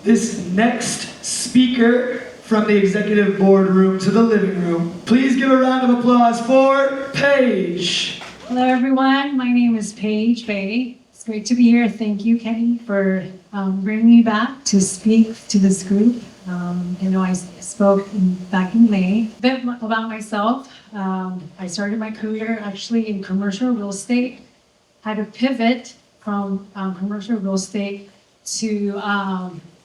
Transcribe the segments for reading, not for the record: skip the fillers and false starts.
this next speaker from the executive boardroom to the living room. Please give a round of applause for Paige. Hello everyone, my name is Paige Bae. It's great to be here. Thank you, Kenny, for bringing me back to speak to this group. I spoke back in May. A bit about myself. I started my career actually in commercial real estate. Had to pivot from commercial real estate to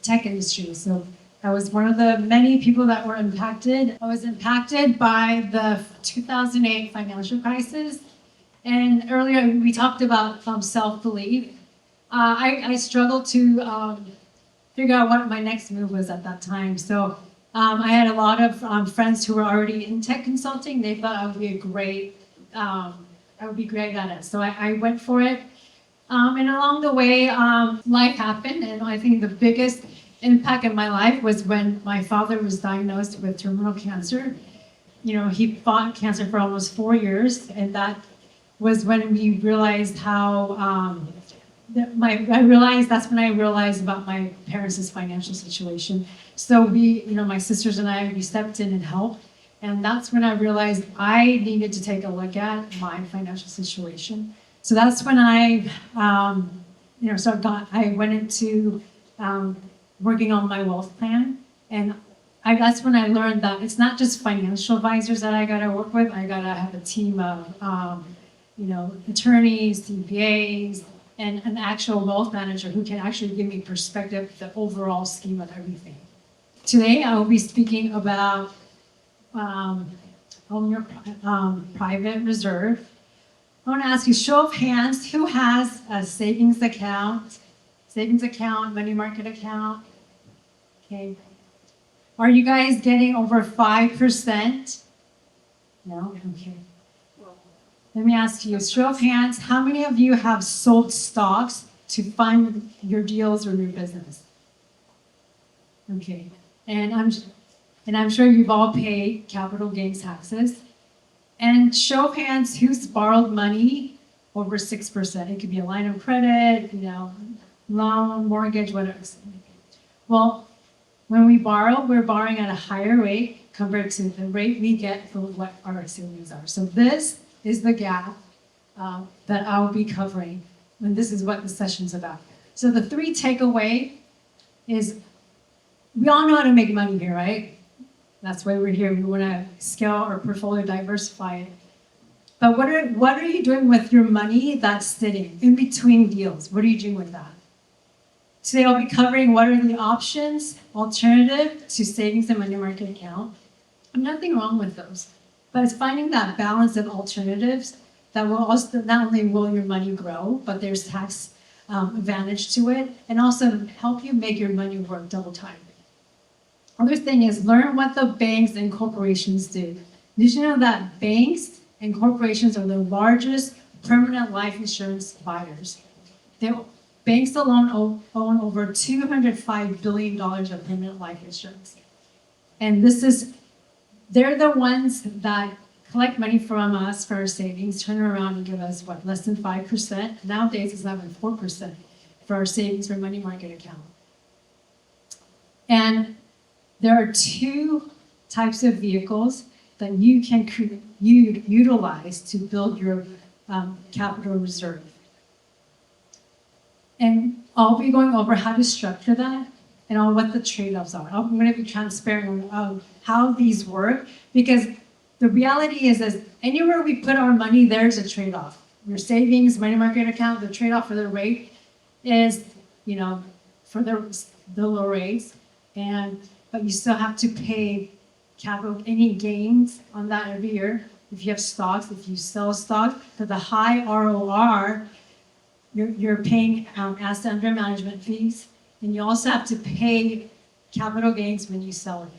tech industry. So I was one of the many people that were impacted. I was impacted by the 2008 financial crisis. And earlier we talked about self-belief. I struggled to figure out what my next move was at that time. So I had a lot of friends who were already in tech consulting. They thought I would be great at it. So I went for it. And along the way, life happened. And I think the biggest impact in my life was when my father was diagnosed with terminal cancer. He fought cancer for almost 4 years, and that was when we realized how that's when I realized about my parents' financial situation. So my sisters and we stepped in and helped, and that's when I realized I needed to take a look at my financial situation. So that's when I went into working on my wealth plan, and that's when I learned that it's not just financial advisors that I gotta work with. I gotta have a team of attorneys, CPAs, and an actual wealth manager who can actually give me perspective, the overall scheme of everything. Today, I will be speaking about own your private reserve. I want to ask you, show of hands, who has a savings account, money market account? Okay. Are you guys getting over 5%? No? Okay. Let me ask you, show of hands, how many of you have sold stocks to fund your deals or your business? Okay. And I'm sure you've all paid capital gains taxes. And show of hands, who's borrowed money over 6%? It could be a line of credit, loan, mortgage, whatever. Well, when we borrow, we're borrowing at a higher rate compared to the rate we get for what our savings are. So this is the gap that I'll be covering, and this is what the session's about. So the 3 takeaway is, we all know how to make money here, right? That's why we're here. We want to scale our portfolio, diversify it. But what are you doing with your money that's sitting in between deals? What are you doing with that? Today I'll be covering what are the options, alternative to savings and money market account. And nothing wrong with those, but it's finding that balance of alternatives that will also, not only will your money grow, but there's tax advantage to it, and also help you make your money work double time. Other thing is, learn what the banks and corporations do. Did you know that banks and corporations are the largest permanent life insurance buyers? Banks alone own over $205 billion of permanent life insurance. And they're the ones that collect money from us for our savings, turn around and give us, less than 5%? Nowadays, it's not even 4% for our savings or money market account. And there are 2 types of vehicles that you can utilize to build your capital reserve. And I'll be going over how to structure that and on what the trade-offs are. I'm going to be transparent on how these work, because the reality is anywhere we put our money, there's a trade-off. Your savings, money market account, the trade-off for the rate is, for the low rates, but you still have to pay capital, any gains on that every year. If you have stocks, if you sell stocks, for the high ROR, you're paying asset under management fees, and you also have to pay capital gains when you sell it.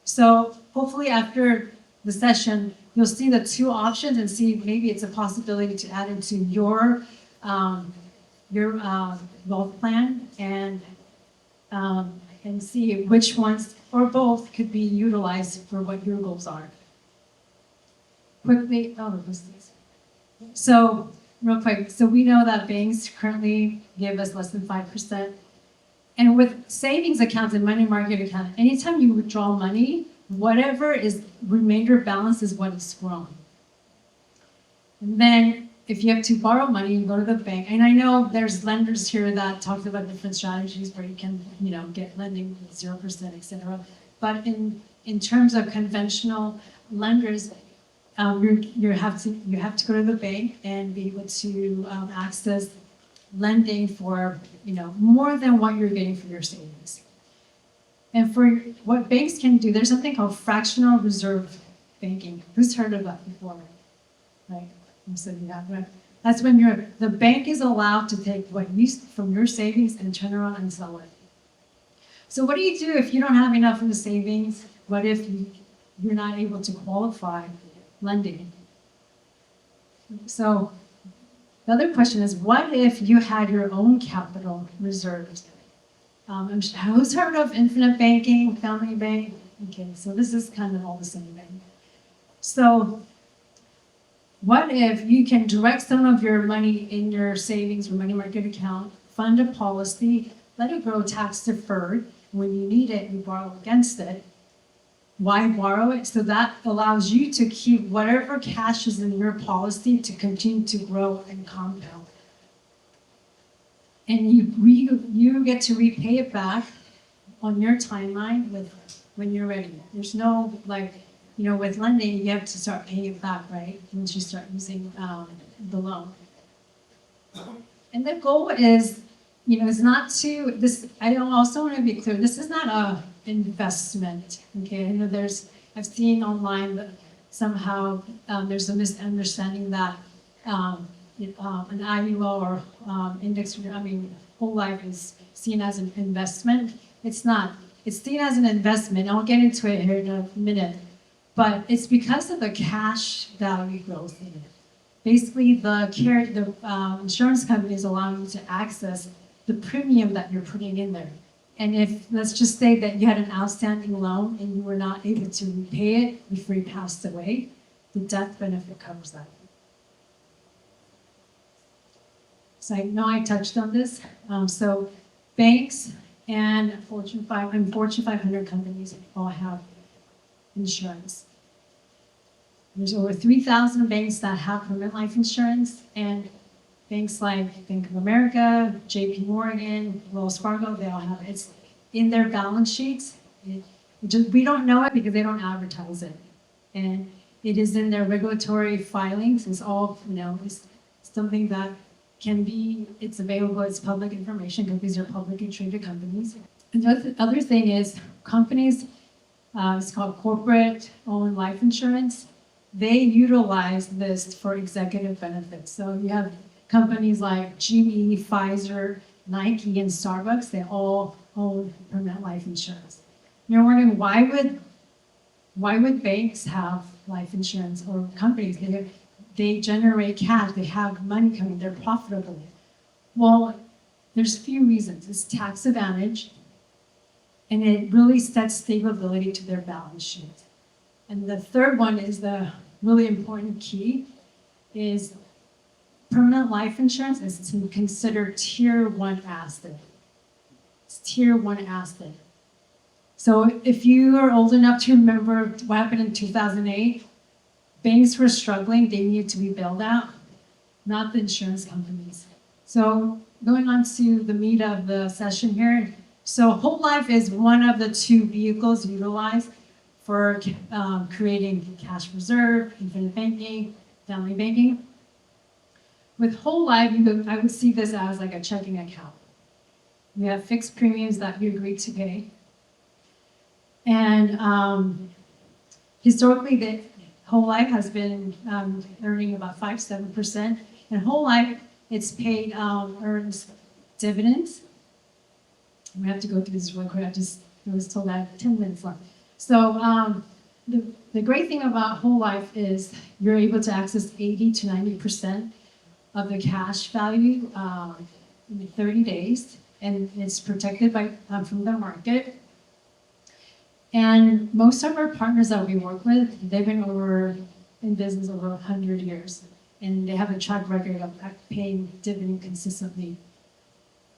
So hopefully after the session, you'll see the 2 options and see maybe it's a possibility to add into your wealth plan, and see which ones or both could be utilized for what your goals are. Quickly, so real quick, so we know that banks currently give us less than 5%. And with savings accounts and money market account, anytime you withdraw money, whatever is remainder balance is what is grown. And then if you have to borrow money, you go to the bank. And I know there's lenders here that talked about different strategies where you can, get lending with 0%, et cetera. But in terms of conventional lenders, you have to go to the bank and be able to access lending for more than what you're getting for your savings. And for what banks can do, there's something called fractional reserve banking. Who's heard of that before? Right? So that's when the bank is allowed to take what you from your savings and turn around and sell it. So what do you do if you don't have enough in the savings? What if you're not able to qualify lending? So the other question is, what if you had your own capital reserves? Who's heard of infinite banking, family bank? Okay, so this is kind of all the same thing. So what if you can direct some of your money in your savings or money market account, fund a policy, let it grow tax deferred. When you need it, you borrow against it. Why borrow it? So that allows you to keep whatever cash is in your policy to continue to grow and compound. And you get to repay it back on your timeline when you're ready. There's no with lending, you have to start paying it back, right? Once you start using the loan. And the goal is not to this. I also want to be clear. This is not a investment. Okay, I know I've seen online that somehow there's a misunderstanding that an IUL or index, whole life is seen as an investment. It's not. It's seen as an investment. I'll get into it here in a minute. But it's because of the cash value growth in it. Basically, the insurance company is allowing you to access the premium that you're putting in there. And if, let's just say that you had an outstanding loan and you were not able to repay it before you passed away, the death benefit covers that. So I know I touched on this. So banks and Fortune 500 companies all have insurance. There's over 3,000 banks that have permanent life insurance, and banks like Bank of America, JP Morgan, Wells Fargo, they all have it. It's in their balance sheets. We don't know it because they don't advertise it. And it is in their regulatory filings. It's all, it's something that it's available, it's public information because these are publicly traded companies. And the other thing is companies, it's called corporate-owned life insurance. They utilize this for executive benefits. So you have companies like GE, Pfizer, Nike, and Starbucks. They all own permanent life insurance. You're wondering why would banks have life insurance or companies? They generate cash. They have money coming. They're profitable. Well, there's a few reasons. It's tax advantage, and it really sets stability to their balance sheet. And the third one is the really important key is permanent life insurance is to consider tier 1 asset. It's tier 1 asset. So if you are old enough to remember what happened in 2008, banks were struggling, they needed to be bailed out, not the insurance companies. So going on to the meat of the session here. So whole life is one of the 2 vehicles utilized for creating cash reserve, infinite banking, family banking. With whole life, I would see this as like a checking account. You have fixed premiums that you agree to pay. And historically, the whole life has been earning about 5-7%. And whole life, it's paid, earns dividends. We have to go through this real quick. I was told I have 10 minutes left. So the great thing about whole life is you're able to access 80 to 90% of the cash value in 30 days, and it's protected from the market. And most of our partners that we work with, they've been in business over 100 years, and they have a track record of paying dividend consistently.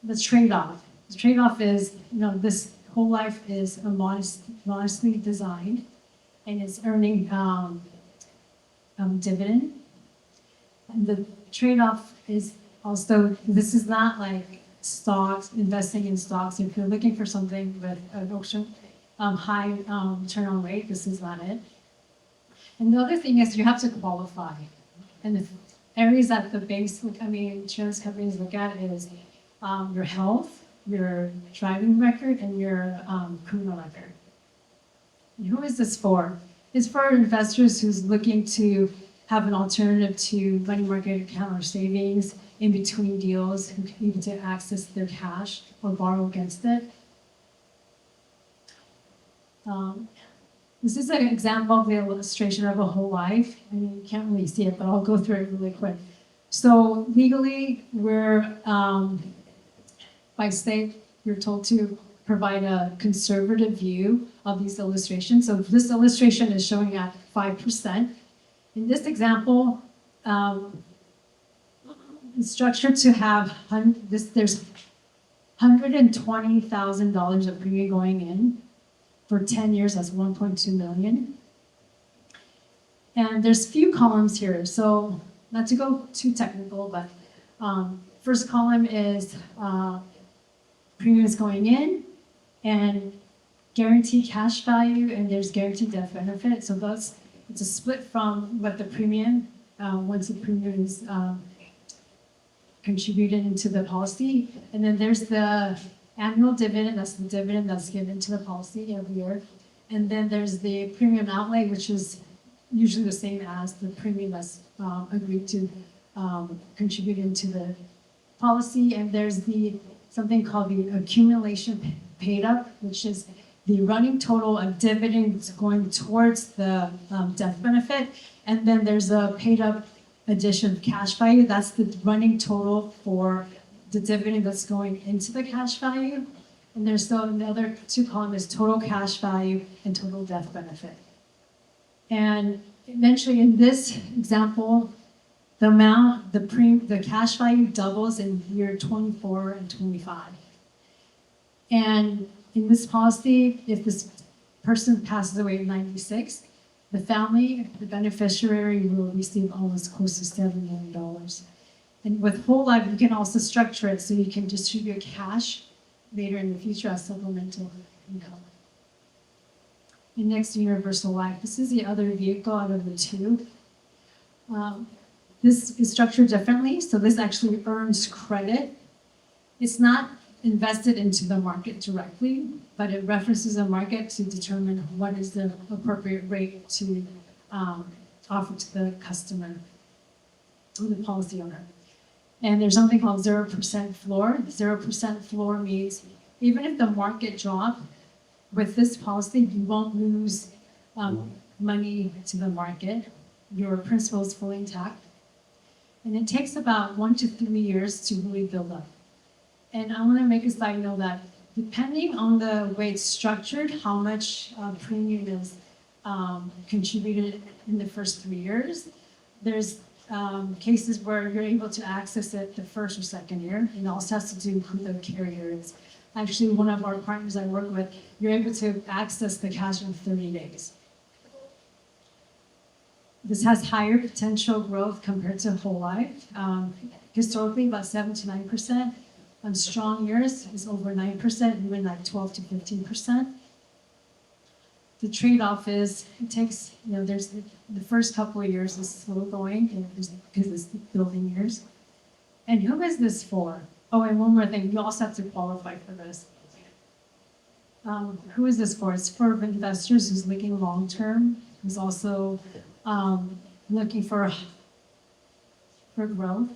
The trade-off, The trade-off is, this whole life is a modestly designed, and it's earning dividend. And the trade-off is also, this is not like stocks, investing in stocks. If you're looking for something with an high return rate, this is not it. And the other thing is you have to qualify. And the areas that the banks, insurance companies look at is your health, your driving record, and your criminal record. And who is this for? It's for investors who's looking to have an alternative to money market account or savings in between deals, who can able to access their cash or borrow against it. This is an example of the illustration of a whole life. You can't really see it, but I'll go through it really quick. So legally, by state, you're told to provide a conservative view of these illustrations. So this illustration is showing at 5%. In this example, it's structured to have there's $120,000 of premium going in. For 10 years, that's 1.2 million. And there's few columns here. So not to go too technical, but first column is premiums going in and guaranteed cash value, and there's guaranteed death benefit. So it's a split from what the premium, once the premium is contributed into the policy. And then there's the annual dividend, that's the dividend that's given to the policy every year. And then there's the premium outlay, which is usually the same as the premium that's agreed to contribute into the policy. And there's something called the accumulation paid up, which is the running total of dividends going towards the death benefit. And then there's a paid up addition of cash value. That's the running total for the dividend that's going into the cash value. And there's the other two columns is total cash value and total death benefit. And eventually in this example, the cash value doubles in year 24 and 25. And in this policy, if this person passes away at 96, the beneficiary will receive almost close to $7 million. And with whole life, you can also structure it so you can distribute cash later in the future as supplemental income. And next, universal life. This is the other vehicle out of the two. This is structured differently, so this actually earns credit. It's not invested into the market directly, but it references a market to determine what is the appropriate rate to offer to the customer, or the policy owner. And there's something called 0% floor. 0% floor means even if the market drops, with this policy, you won't lose money to the market. Your principal is fully intact. And it takes about 1 to 3 years to really build up. And I want to make a side note that depending on the way it's structured, how much premium is contributed in the first 3 years, there's cases where you're able to access it the first or second year. And it also has to do with who the carrier is. Actually, one of our partners I work with, you're able to access the cash in 30 days. This has higher potential growth compared to whole life. Historically, about 7 to 9%. On strong years, is over 9%, even like 12 to 15%. The trade-off is it takes, there's the first couple of years is slow going because it's the building years. And who is this for? Oh, and one more thing, you also have to qualify for this. Who is this for? It's for investors who's looking long-term, who's also looking for growth.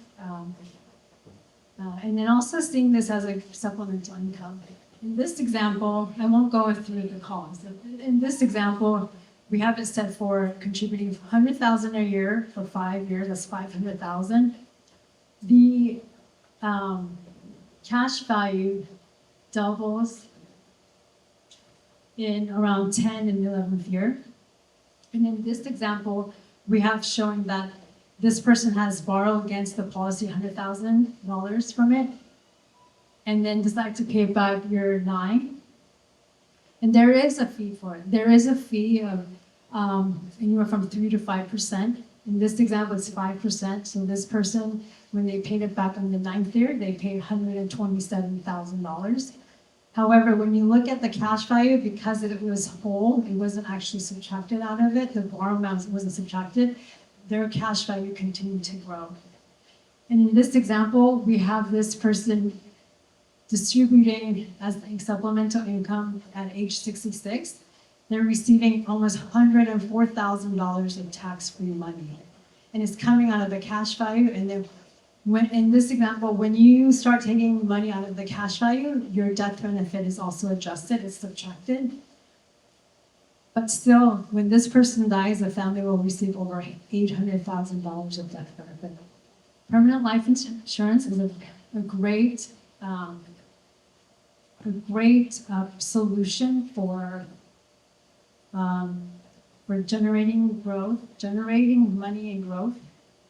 And then also seeing this as a supplemental income. In this example, I won't go through the columns. In this example, we have it set for contributing $100,000 a year for 5 years. That's $500,000. The cash value doubles in around 10 and 11th year. And in this example, we have shown that this person has borrowed against the policy $100,000 from it. and then decide to pay back year 9. And there is a fee for it. There is a fee of anywhere from 3 to 5%. In this example, it's 5%. So this person, when they paid it back on the 9th year, they paid $127,000. However, when you look at the cash value, because it was whole, it wasn't actually subtracted out of it, the borrow amount wasn't subtracted, their cash value continued to grow. And in this example, we have this person distributing as supplemental income at age 66. They're receiving almost $104,000 of tax-free money. And it's coming out of the cash value. And then when, in this example, when you start taking money out of the cash value, your death benefit is also adjusted, it's subtracted. But still, when this person dies, the family will receive over $800,000 of death benefit. Permanent life insurance is a great solution for generating growth, generating money and growth,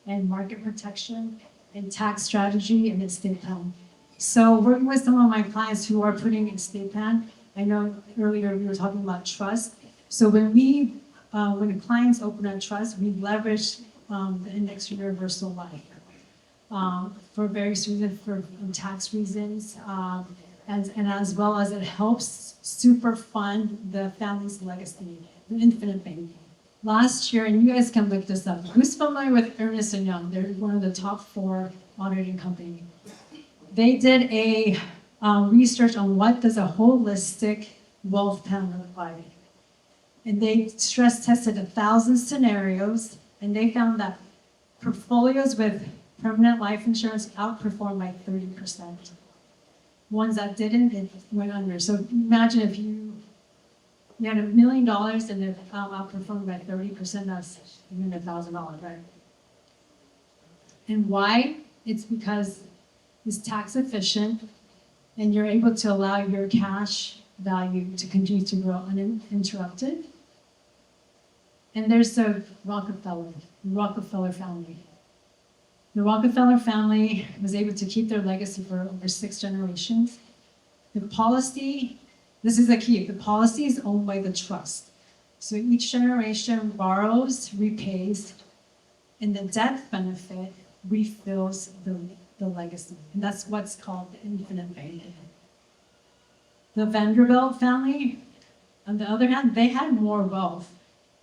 and market protection, and tax strategy and estate plan. So working with some of my clients who are putting estate plan, I know earlier we were talking about trust. So when clients open a trust, we leverage the index universal life for various reasons, for tax reasons, and as well as it helps super fund the family's legacy, the infinite banking. Last year, and you guys can look this up, who's familiar with Ernst & Young? They're one of the top 4 auditing companies. They did a research on what does a holistic wealth plan look like. And they stress tested 1,000 scenarios, and they found that portfolios with permanent life insurance outperformed by 30%. Ones that didn't, it went under. So imagine if you had $1 million and it outperformed by 30%, that's even $1,000, right? And why? It's because it's tax efficient and you're able to allow your cash value to continue to grow uninterrupted. And there's the Rockefeller family. The Rockefeller family was able to keep their legacy for over 6 generations. The policy, this is the key, the policy is owned by the trust. So each generation borrows, repays, and the death benefit refills the legacy. And that's what's called the infinite banking. The Vanderbilt family, on the other hand, they had more wealth,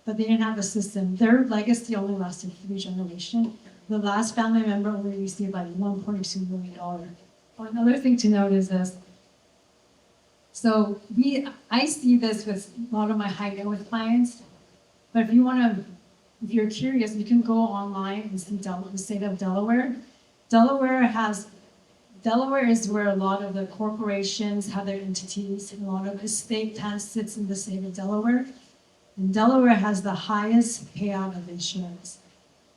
but they didn't have a system. Their legacy only lasted 3 generations. The last family member only received like $1.2 million. Another thing to note is this. So I see this with a lot of my high net worth clients, but if you're curious, you can go online and see the state of Delaware. Delaware is where a lot of the corporations have their entities, and a lot of estate tax sits in the state of Delaware. And Delaware has the highest payout of insurance.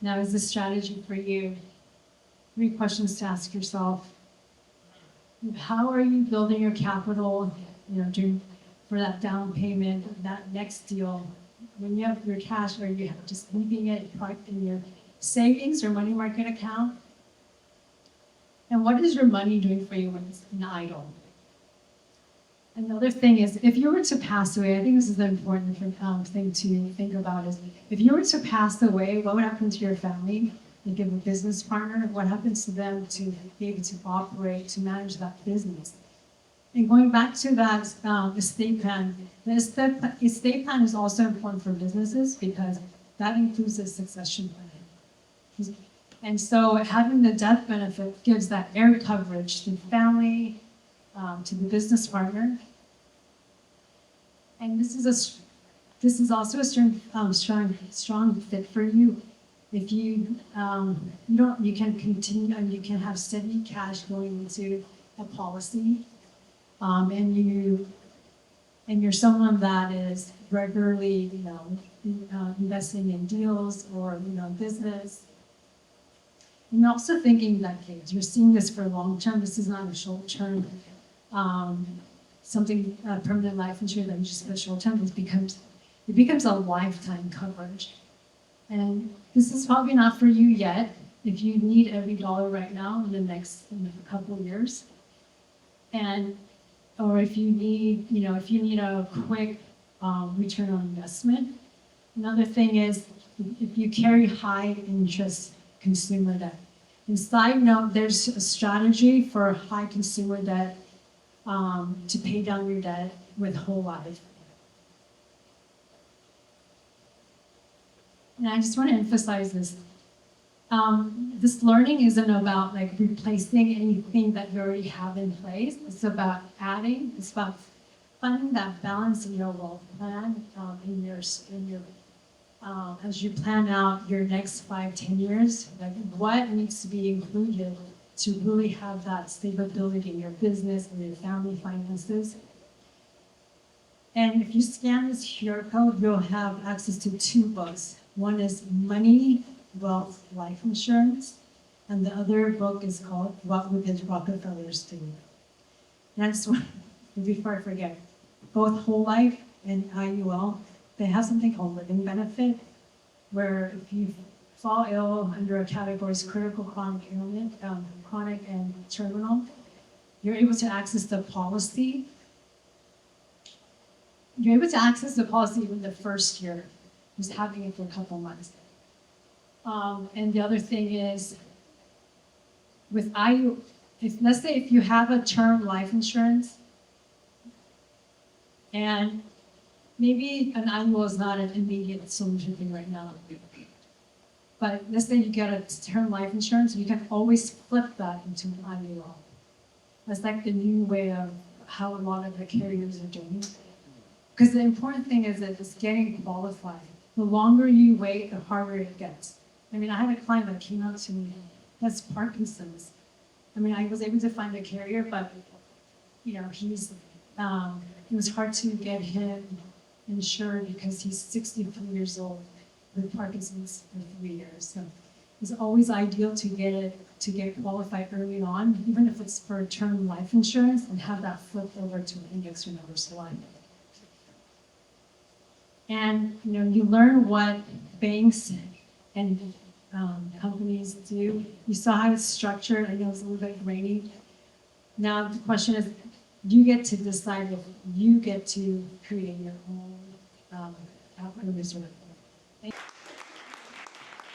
Now, is this strategy for you? 3 questions to ask yourself. How are you building your capital, for that down payment, that next deal? When you have your cash, are you just leaving it parked in your savings or money market account? And what is your money doing for you when it's in idle? Another thing is, if you were to pass away, I think this is an important thing to think about is, if you were to pass away, what would happen to your family? You give a business partner, what happens to them to be able to operate, to manage that business? And going back to that estate plan, the estate plan is also important for businesses because that includes a succession plan. And so having the death benefit gives that air coverage to the family, to the business partner. And this is also a strong fit for you. If you you can continue and you can have steady cash going into a policy, and you're someone that is regularly investing in deals or business. And also thinking decades. You're seeing this for long term. This is not a short term permanent life insurance that you just put short term. It becomes a lifetime coverage. And this is probably not for you yet. If you need every dollar right now in the next couple of years, And, or if you need, if you need a quick return on investment. Another thing is if you carry high interest consumer debt. And side note, there's a strategy for high consumer debt to pay down your debt with whole life. And I just want to emphasize this. This learning isn't about like replacing anything that you already have in place. It's about adding. It's about finding that balance in your wealth plan, as you plan out your next 5-10 years. Like what needs to be included to really have that stability in your business and your family finances. And if you scan this QR code, you'll have access to 2 books. One is Money, Wealth, Life Insurance, and the other book is called What Would the Rockefellers Do? And I just want, before I forget, both Whole Life and IUL, they have something called living benefit, where if you fall ill under a category critical, chronic ailment, chronic and terminal, you're able to access the policy. You're able to access the policy in the first year, just having it for a couple months. And the other thing is, with let's say if you have a term life insurance, and maybe an annual is not an immediate solution thing right now, but let's say you get a term life insurance, you can always flip that into an annual. That's like the new way of how a lot of the carriers are doing. Because the important thing is that it's getting qualified. The longer you wait, the harder it gets. I mean, I had a client that came up to me, that's Parkinson's. I mean, I was able to find a carrier, but, it was hard to get him insured because he's 63 years old with Parkinson's for 3 years. So it's always ideal to get qualified early on, even if it's for term life insurance, and have that flipped over to an index universal life. And you learn what banks and companies do. You saw how it's structured. I know it's a little bit grainy. Now the question is, you get to decide if you get to create your own outcome reserve.